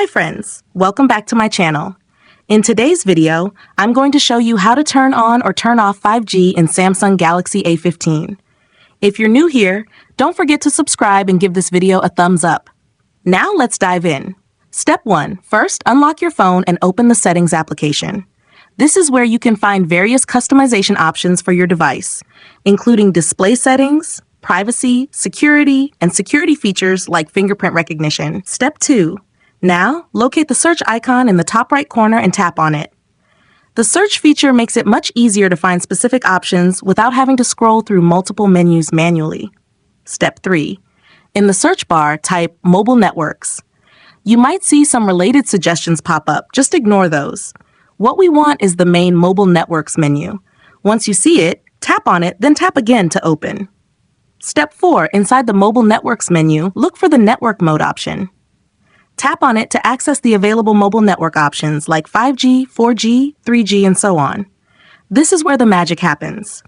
Hi friends, welcome back to my channel. In today's video, I'm going to show you how to turn on or turn off 5G in Samsung Galaxy A15. If you're new here, don't forget to subscribe and give this video a thumbs up. Now let's dive in. Step 1. First, unlock your phone and open the Settings application. This is where you can find various customization options for your device, including display settings, privacy, security, and security features like fingerprint recognition. Step 2. Now, locate the search icon in the top right corner and tap on it. The search feature makes it much easier to find specific options without having to scroll through multiple menus manually. Step 3. In the search bar, type Mobile Networks. You might see some related suggestions pop up. Just ignore those. What we want is the main Mobile Networks menu. Once you see it, tap on it, then tap again to open. Step 4. Inside the Mobile Networks menu, look for the Network Mode option. Tap on it to access the available mobile network options like 5G, 4G, 3G, and so on. This is where the magic happens.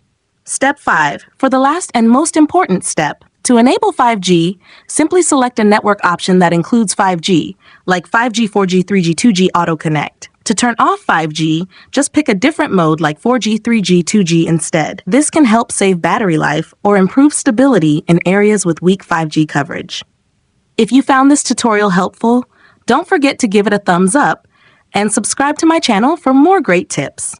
Step 5. For the last and most important step, to enable 5G, simply select a network option that includes 5G, like 5G, 4G, 3G, 2G Auto Connect. To turn off 5G, just pick a different mode like 4G, 3G, 2G instead. This can help save battery life or improve stability in areas with weak 5G coverage. If you found this tutorial helpful, don't forget to give it a thumbs up and subscribe to my channel for more great tips.